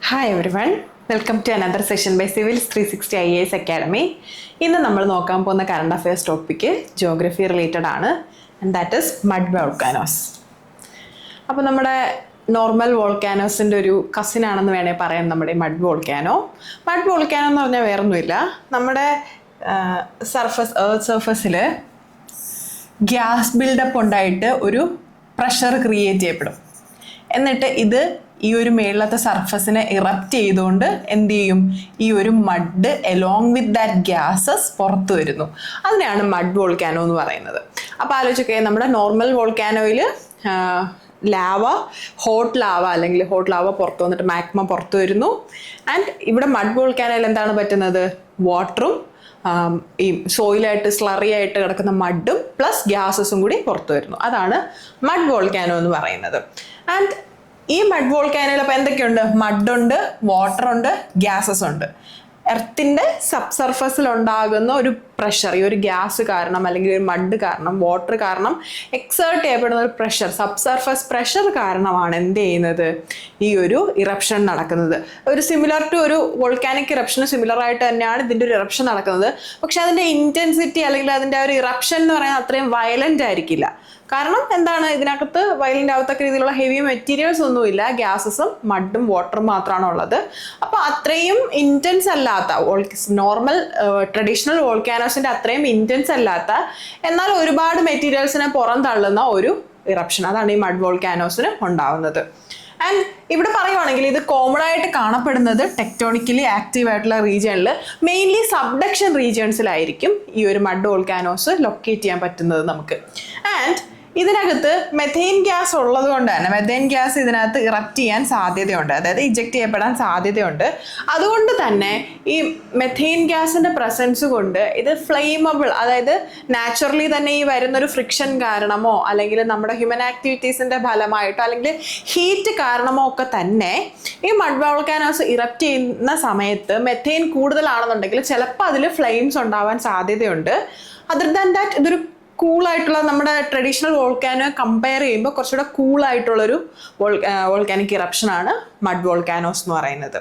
Hi everyone, welcome to another session by civils 360 IAS academy. ഇന്ന് നമ്മൾ നോക്കാൻ പോകുന്ന current affairs topic geography related ആണ്, and that is mud volcanoes. അപ്പോൾ നമ്മുടെ നോർമൽ വോൾക്കാനോസിൻ്റെ ഒരു കസിൻ ആണെന്ന് വേണേൽ പറയാം നമ്മുടെ മഡ് വോൾക്കാനോ. മഡ് വോൾക്കാനോ എന്ന് പറഞ്ഞാൽ വേറൊന്നുമില്ല, നമ്മുടെ എർത്ത് സർഫസിൽ ഗ്യാസ് ബിൽഡപ്പ് ഉണ്ടായിട്ട് ഒരു പ്രഷർ ക്രിയേറ്റ് ചെയ്യപ്പെടും. എന്നിട്ട് ഇത് ഈ ഒരു മേളിലത്തെ സർഫസിനെ ഇറപ്റ്റ് ചെയ്തുകൊണ്ട് എന്ത് ചെയ്യും, ഈ ഒരു mud along with that gases പുറത്തു വരുന്നു. അതിനെയാണ് മഡ് വോൾക്കാനോ എന്ന് പറയുന്നത്. അപ്പോൾ ആലോചിക്കുക, നമ്മുടെ നോർമൽ വോൾക്കാനോയിൽ ലാവ, ഹോട്ട് ലാവ അല്ലെങ്കിൽ ഹോട്ട് ലാവ പുറത്തു വന്നിട്ട് മാഗ്മ പുറത്തു വരുന്നു. ആൻഡ് ഇവിടെ മഡ് വോൾക്കാനോയിൽ എന്താണ് പറ്റുന്നത്, വാട്ടറും ഈ സോയിലായിട്ട് സ്ലറി ആയിട്ട് കിടക്കുന്ന മഡും പ്ലസ് ഗ്യാസസും കൂടി പുറത്തു വരുന്നു. അതാണ് മഡ് വോൾക്കാനോ എന്ന് പറയുന്നത്. ആൻഡ് ഈ മഡ് വോൾക്കാനോയിൽ അപ്പോൾ എന്തൊക്കെയുണ്ട്, മഡുണ്ട്, വാട്ടറുണ്ട്, ഗ്യാസസ് ഉണ്ട്. എർത്തിൻ്റെ സബ് സർഫസിൽ ഉണ്ടാകുന്ന ഒരു പ്രഷർ, ഈ ഒരു ഗ്യാസ് കാരണം അല്ലെങ്കിൽ ഒരു മഡ് കാരണം, വാട്ടർ കാരണം എക്സേർട്ട് ചെയ്യപ്പെടുന്ന ഒരു പ്രഷർ, സബ് സർഫസ് പ്രഷർ കാരണമാണ് എന്ത് ചെയ്യുന്നത്, ഈ ഒരു ഇറപ്ഷൻ നടക്കുന്നത്. ഒരു സിമിലർ ടു ഒരു വോൾക്കാനിക് ഇറപ്ഷന് സിമിലർ ആയിട്ട് തന്നെയാണ് ഇതിൻ്റെ ഒരു ഇറപ്ഷൻ നടക്കുന്നത്. പക്ഷെ അതിൻ്റെ ഇൻറ്റൻസിറ്റി അല്ലെങ്കിൽ അതിൻ്റെ ഒരു ഇറപ്ഷൻ എന്ന് പറയുന്നത് അത്രയും വയലൻ്റ് ആയിരിക്കില്ല. കാരണം എന്താണ്, ഇതിനകത്ത് വയലൻ്റ് ആവത്തക്ക രീതിയിലുള്ള ഹെവി മെറ്റീരിയൽസ് ഒന്നുമില്ല, ഗ്യാസസും മഡും വാട്ടറും മാത്രമാണ് ഉള്ളത്. അപ്പോൾ അത്രയും ഇൻറ്റൻസ് അല്ലാത്ത നോർമൽ ട്രഡീഷണൽ വോൾക്കാനോസിൻ്റെ അത്രയും ഇൻറ്റൻസ് അല്ലാത്ത എന്നാൽ ഒരുപാട് മെറ്റീരിയൽസിനെ പുറം തള്ളുന്ന ഒരു ഇറപ്ഷൻ, അതാണ് ഈ മഡ് വോൾക്കാനോസിന് ഉണ്ടാവുന്നത്. ആൻഡ് ഇവിടെ പറയുവാണെങ്കിൽ ഇത് കോമൺ ആയിട്ട് കാണപ്പെടുന്നത് ടെക്ടോണിക്കലി ആക്റ്റീവ് ആയിട്ടുള്ള റീജിയണിൽ, മെയിൻലി സബ്ഡക്ഷൻ റീജിയൺസിലായിരിക്കും ഈ ഒരു മഡ് വോൾക്കാനോസ് ലൊക്കേറ്റ് ചെയ്യാൻ പറ്റുന്നത് നമുക്ക്. ആൻഡ് ഇതിനകത്ത് മെഥെയിൻ ഗ്യാസ് ഉള്ളത് കൊണ്ട് തന്നെ മെഥെയിൻ ഗ്യാസ് ഇതിനകത്ത് ഇറപ്റ്റ് ചെയ്യാൻ സാധ്യതയുണ്ട്, അതായത് ഇജക്റ്റ് ചെയ്യപ്പെടാൻ സാധ്യതയുണ്ട്. അതുകൊണ്ട് തന്നെ ഈ മെഥെയിൻ ഗ്യാസിൻ്റെ പ്രസൻസ് കൊണ്ട് ഇത് ഫ്ലെയിമബിൾ, അതായത് നാച്ചുറലി തന്നെ ഈ വരുന്നൊരു ഫ്രിക്ഷൻ കാരണമോ അല്ലെങ്കിൽ നമ്മുടെ ഹ്യൂമൻ ആക്ടിവിറ്റീസിൻ്റെ ഫലമായിട്ടോ അല്ലെങ്കിൽ ഹീറ്റ് കാരണമോ ഒക്കെ തന്നെ ഈ മഡ് വോൾക്കാനോസ് ഇറപ്റ്റ് ചെയ്യുന്ന സമയത്ത് മെഥെയിൻ കൂടുതലാണെന്നുണ്ടെങ്കിൽ ചിലപ്പോൾ അതിൽ ഫ്ലെയിംസ് ഉണ്ടാവാൻ സാധ്യതയുണ്ട്. അതർ ദാൻ ദാറ്റ് ഇതൊരു കൂളായിട്ടുള്ള നമ്മുടെ ട്രഡീഷണൽ വോൾക്കാനോ കമ്പയർ ചെയ്യുമ്പോൾ കുറച്ചുകൂടെ കൂളായിട്ടുള്ളൊരു വോൾക്കാനിക് ഇറപ്ഷനാണ് മഡ് വോൾക്കാനോസ് എന്ന് പറയുന്നത്.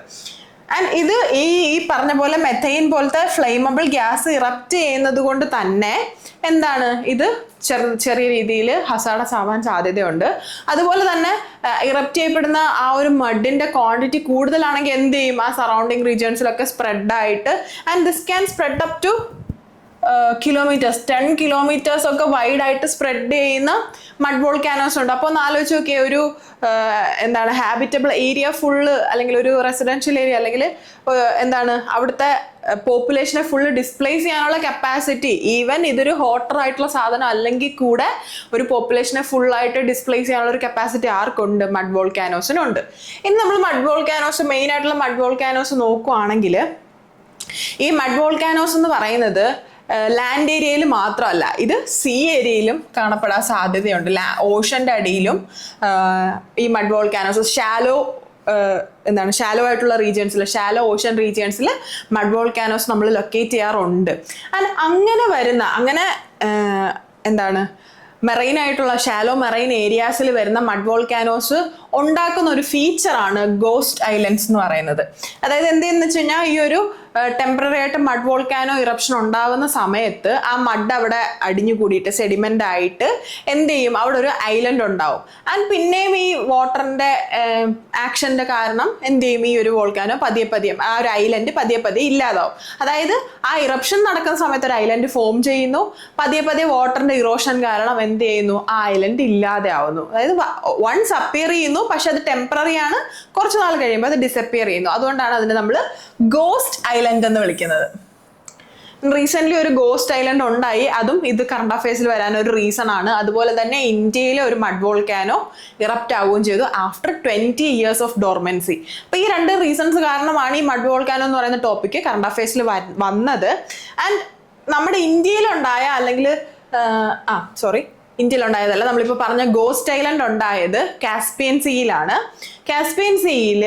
ആൻഡ് ഇത് ഈ പറഞ്ഞ പോലെ മെഥെയിൻ പോലത്തെ ഫ്ലെയിമബിൾ ഗ്യാസ് ഇറപ്റ്റ് ചെയ്യുന്നത് കൊണ്ട് തന്നെ എന്താണ്, ഇത് ചെറിയ രീതിയിൽ ഹസാഡസ് ആവാൻ സാധ്യതയുണ്ട്. അതുപോലെ തന്നെ ഇറപ്റ്റ് ചെയ്യപ്പെടുന്ന ആ ഒരു മഡിൻ്റെ ക്വാണ്ടിറ്റി കൂടുതലാണെങ്കിൽ എന്ത് ചെയ്യും, ആ സറൗണ്ടിങ് റീജിയൻസിലൊക്കെ സ്പ്രെഡായിട്ട് and this can spread up to kilometres, 10 kilometres ഒക്കെ വൈഡായിട്ട് സ്പ്രെഡ് ചെയ്യുന്ന മഡ് വോൾക്കാനോസ് ഉണ്ട്. അപ്പോൾ ഒന്ന് ആലോചിച്ച് നോക്കിയേ, ഒരു എന്താണ് ഹാബിറ്റബിൾ ഏരിയ ഫുള്ള് അല്ലെങ്കിൽ ഒരു റെസിഡൻഷ്യൽ ഏരിയ അല്ലെങ്കിൽ എന്താണ് അവിടുത്തെ പോപ്പുലേഷനെ ഫുള്ള് ഡിസ്പ്ലേസ് ചെയ്യാനുള്ള കപ്പാസിറ്റി, ഈവൻ ഇതൊരു ഹോട്ടർ ആയിട്ടുള്ള സാധനം അല്ലെങ്കിൽ കൂടെ ഒരു പോപ്പുലേഷനെ ഫുള്ളായിട്ട് ഡിസ്പ്ലേസ് ചെയ്യാനുള്ള ഒരു കപ്പാസിറ്റി ആർക്കുണ്ട്, മഡ് വോൾക്കാനോസിനുണ്ട്. ഇനി നമ്മൾ മഡ് വോൾക്കാനോസ്, മെയിൻ ആയിട്ടുള്ള മഡ് വോൾക്കാനോസ് നോക്കുവാണെങ്കിൽ ഈ മഡ് വോൾക്കാനോസ് എന്ന് പറയുന്നത് ലാൻഡ് ഏരിയയിൽ മാത്രമല്ല, ഇത് സീ ഏരിയയിലും കാണപ്പെടാൻ സാധ്യതയുണ്ട്. ഓഷൻ്റെ അടിയിലും ഈ മഡ് വോൾക്കാനോസ് ഷാലോ ഷാലോ ആയിട്ടുള്ള റീജിയൻസിൽ, ഷാലോ ഓഷൻ റീജിയൻസിൽ മഡ് വോൾക്കാനോസ് നമ്മൾ ലൊക്കേറ്റ് ചെയ്യാറുണ്ട്. ആൻഡ് അങ്ങനെ വരുന്ന മെറൈൻ ആയിട്ടുള്ള ഷാലോ മെറൈൻ ഏരിയാസിൽ വരുന്ന മഡ് വോൾക്കാനോസ് ഉണ്ടാക്കുന്ന ഒരു ഫീച്ചറാണ് ഗോസ്റ്റ് ഐലൻഡ്സ് എന്ന് പറയുന്നത്. അതായത് എന്തെന്ന് വെച്ച് കഴിഞ്ഞാൽ, ഈ ഒരു ടെമ്പററി ആയിട്ട് മഡ് വോൾക്കാനോ ഇറപ്ഷൻ ഉണ്ടാകുന്ന സമയത്ത് ആ മഡ് അവിടെ അടിഞ്ഞു കൂടിയിട്ട് സെഡിമെൻ്റ് ആയിട്ട് എന്ത് ചെയ്യും, അവിടെ ഒരു ഐലൻഡ് ഉണ്ടാവും. ആൻഡ് പിന്നെയും ഈ വാട്ടറിൻ്റെ ആക്ഷൻ്റെ കാരണം എന്ത് ചെയ്യും, ഈ ഒരു വോൾക്കാനോ പതിയെ ആ ഒരു ഐലൻഡ് പതിയെ ഇല്ലാതാവും. അതായത് ആ ഇറപ്ഷൻ നടക്കുന്ന സമയത്ത് ഒരു ഐലൻഡ് ഫോം ചെയ്യുന്നു, പതിയെ വാട്ടറിൻ്റെ ഇറോഷൻ കാരണം എന്ത് ചെയ്യുന്നു, ആ ഐലൻഡ് ഇല്ലാതെ ആവുന്നു. അതായത് വൺസ് അപ്പിയർ ചെയ്യുന്നു, പക്ഷെ അത് ടെമ്പററി ആണ്, കുറച്ച് നാൾ കഴിയുമ്പോൾ അത് ഡിസപ്പിയർ ചെയ്യുന്നു. അതുകൊണ്ടാണ് അതിനെ നമ്മൾ ഗോസ്റ്റ് ഐലൻഡ് എന്ന് വിളിക്കുന്നത്. റീസെൻ്റ്ലി ഒരു ഗോസ്റ്റ് ഐലൻഡ് ഉണ്ടായി, അതും ഇത് കറണ്ട് അഫയേഴ്സിൽ വരാനൊരു റീസൺ ആണ്. അതുപോലെ തന്നെ ഇന്ത്യയിലെ ഒരു മഡ് വോൾക്കാനോ ഇറപ്റ്റ് ആവുകയും ചെയ്തു ആഫ്റ്റർ 20 years ഓഫ് ഡോർമെൻസി. അപ്പോൾ ഈ രണ്ട് റീസൺസ് കാരണമാണ് ഈ മഡ് വോൾക്കാനോ എന്ന് പറയുന്ന ടോപ്പിക്ക് കറണ്ട് അഫയേഴ്സിൽ വന്നത്. ആൻഡ് നമ്മുടെ ഇന്ത്യയിലുണ്ടായ അല്ലെങ്കിൽ ഇന്ത്യയിലുണ്ടായതല്ല, നമ്മളിപ്പോൾ പറഞ്ഞ ഗോസ്റ്റ് ഐലൻഡ് ഉണ്ടായത് കാസ്പിയൻ സീയിലാണ്. കാസ്പിയൻ സീയിൽ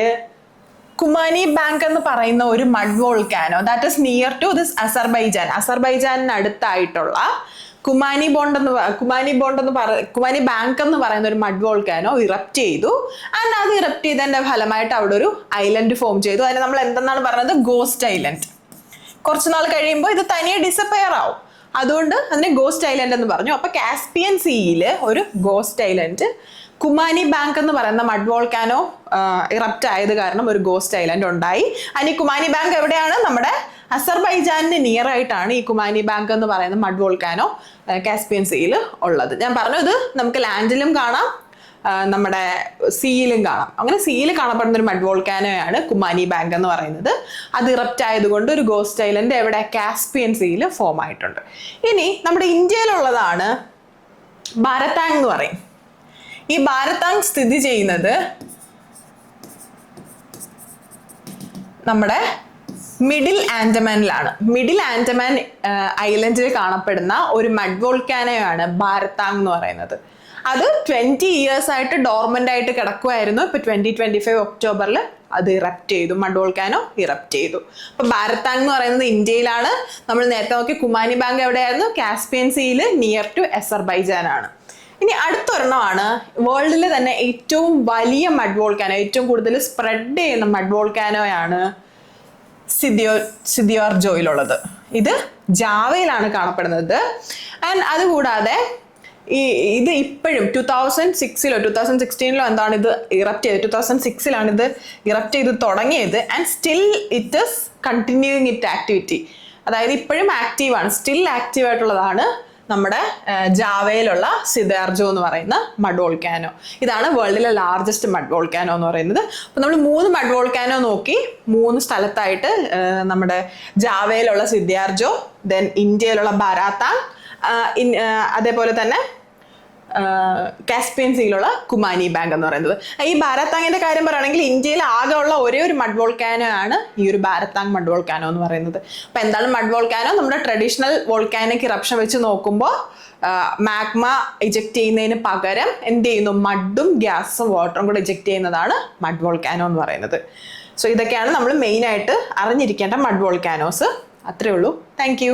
കുമാനി ബാങ്ക് എന്ന് പറയുന്ന ഒരു mud volcano, that is near to this അസർബൈജാനിനടുത്തായിട്ടുള്ള കുമാനി ബാങ്ക് എന്ന് പറയുന്ന ഒരു മഡ് വോൾക്കാനോ ഇറപ്റ്റ് ചെയ്തു. ആൻഡ് അത് ഇറപ്റ്റ് ചെയ്തതിന്റെ ഫലമായിട്ട് അവിടെ ഒരു ഐലൻഡ് ഫോം ചെയ്തു. അതിന് നമ്മൾ എന്തെന്നാണ് പറയുന്നത്? Ghost island. കുറച്ച് നാൾ കഴിയുമ്പോൾ ഇത് തനിയെ ഡിസപ്പയർ ആവും. അതുകൊണ്ട് അതിനെ ഗോസ്റ്റ് ഐലൻഡ് എന്ന് പറഞ്ഞു. അപ്പൊ കാസ്പിയൻ സീയിൽ ഒരു ഗോസ്റ്റ് ഐലൻഡ്, കുമാനി ബാങ്ക് എന്ന് പറയുന്ന മഡ് വോൾക്കാനോ ഇറപ്റ്റ് ആയത് കാരണം ഒരു ഗോസ്റ്റ് ഐലൻഡ് ഉണ്ടായി. അതിന് കുമാനി ബാങ്ക് എവിടെയാണ്? നമ്മുടെ അസർബൈജാനിന് നിയർ ആയിട്ടാണ് ഈ കുമാനി ബാങ്ക് എന്ന് പറയുന്ന മഡ് വോൾക്കാനോ കാസ്പിയൻ സീയിൽ ഉള്ളത്. ഞാൻ പറഞ്ഞു ഇത് നമുക്ക് ലാൻഡിലും കാണാം, നമ്മുടെ സീയിലും കാണാം. അങ്ങനെ സീയിൽ കാണപ്പെടുന്ന ഒരു മഡ് വോൾക്കാനോയാണ് കുമാനി ബാങ്ക് എന്ന് പറയുന്നത്. അത് ഇറപ്റ്റ് ആയതുകൊണ്ട് ഒരു ഗോസ്റ്റ് ഐലൻഡ് എവിടെ? കാസ്പിയൻ സീയിൽ ഫോം ആയിട്ടുണ്ട്. ഇനി നമ്മുടെ ഇന്ത്യയിലുള്ളതാണ് ഭാരതാങ് എന്ന് പറയും. ഈ ഭാരതാങ് സ്ഥിതി ചെയ്യുന്നത് നമ്മുടെ മിഡിൽ ആൻഡമാനിലാണ്. മിഡിൽ ആൻഡമാൻ ഐലൻഡിൽ കാണപ്പെടുന്ന ഒരു മഡ് വോൾക്കാനോയാണ് ഭാരതാങ് എന്ന് പറയുന്നത്. അത് 20 years ആയിട്ട് ഡോർമെന്റ് ആയിട്ട് കിടക്കുമായിരുന്നു. ഇപ്പൊ 2025 ഒക്ടോബറിൽ അത് ഇറപ്റ്റ് ചെയ്തു, മഡ് വോൾക്കാനോ ഇറപ്റ്റ് ചെയ്തു. അപ്പൊ ഭാരതാങ് എന്ന് പറയുന്നത് ഇന്ത്യയിലാണ്. നമ്മൾ നേരത്തെ നോക്കി കുമാനി ബാങ്ക് എവിടെയായിരുന്നു? കാസ്പിയൻ സീയിൽ നിയർ ടു അസർബൈജാൻ ആണ്. ഇനി അടുത്തൊരെണ്ണമാണ് വേൾഡിലെ തന്നെ ഏറ്റവും വലിയ മഡ് വോൾക്കാനോ, ഏറ്റവും കൂടുതൽ സ്പ്രെഡ് ചെയ്യുന്ന മഡ് വോൾക്കാനോയാണ് സിദിയോർജോയിലുള്ളത്. ഇത് ജാവയിലാണ് കാണപ്പെടുന്നത്. ആൻഡ് അതുകൂടാതെ ഇത് ഇപ്പോഴും 2016 എന്താണ് ഇത് ഇറപ്റ്റ് ചെയ്തത്? 2006 ഇത് ഇറപ്റ്റ് ചെയ്ത് തുടങ്ങിയത്. And still it is continuing it activity. അതായത് ഇപ്പോഴും ആക്റ്റീവാണ്, സ്റ്റിൽ ആക്റ്റീവ് ആയിട്ടുള്ളതാണ് നമ്മുടെ ജാവയിലുള്ള സിദാർജോ എന്ന് പറയുന്ന മഡ് വോൾക്കാനോ. ഇതാണ് വേൾഡിലെ ലാർജസ്റ്റ് മഡ് വോൾക്കാനോ എന്ന് പറയുന്നത്. അപ്പൊ നമ്മൾ 3 മഡ് വോൾക്കാനോ നോക്കി, 3 സ്ഥലത്തായിട്ട്. നമ്മുടെ ജാവയിലുള്ള സിദ്ധാർജോ, ദെൻ ഇന്ത്യയിലുള്ള ഭാരതാങ്, അതേപോലെ തന്നെ കാസ്പിയൻ സീയിലുള്ള കുമാനി ബാങ്ക് എന്ന് പറയുന്നത്. ഈ ഭാരതാങ്ങിന്റെ കാര്യം പറയുകയാണെങ്കിൽ ഇന്ത്യയിൽ ആകെ ഉള്ള ഒരേ ഒരു മഡ് വോൾക്കാനോ ആണ് ഈ ഒരു ഭാരതാങ് മഡ് വോൾക്കാനോ എന്ന് പറയുന്നത്. അപ്പൊ എന്താണ് മഡ് വോൾക്കാനോ? നമ്മുടെ ട്രഡീഷണൽ വോൾക്കാനിക് ഇറപ്ഷൻ വെച്ച് നോക്കുമ്പോൾ മാഗ്മ ഇജക്ട് ചെയ്യുന്നതിന് പകരം എന്ത് ചെയ്യുന്നു? മഡും ഗ്യാസും വാട്ടറും കൂടെ ഇജക്ട് ചെയ്യുന്നതാണ് മഡ് വോൾക്കാനോ എന്ന് പറയുന്നത്. സോ ഇതൊക്കെയാണ് നമ്മൾ മെയിൻ ആയിട്ട് അറിഞ്ഞിരിക്കേണ്ട മഡ് വോൾക്കാനോസ്. അത്രേ ഉള്ളൂ. Thank you.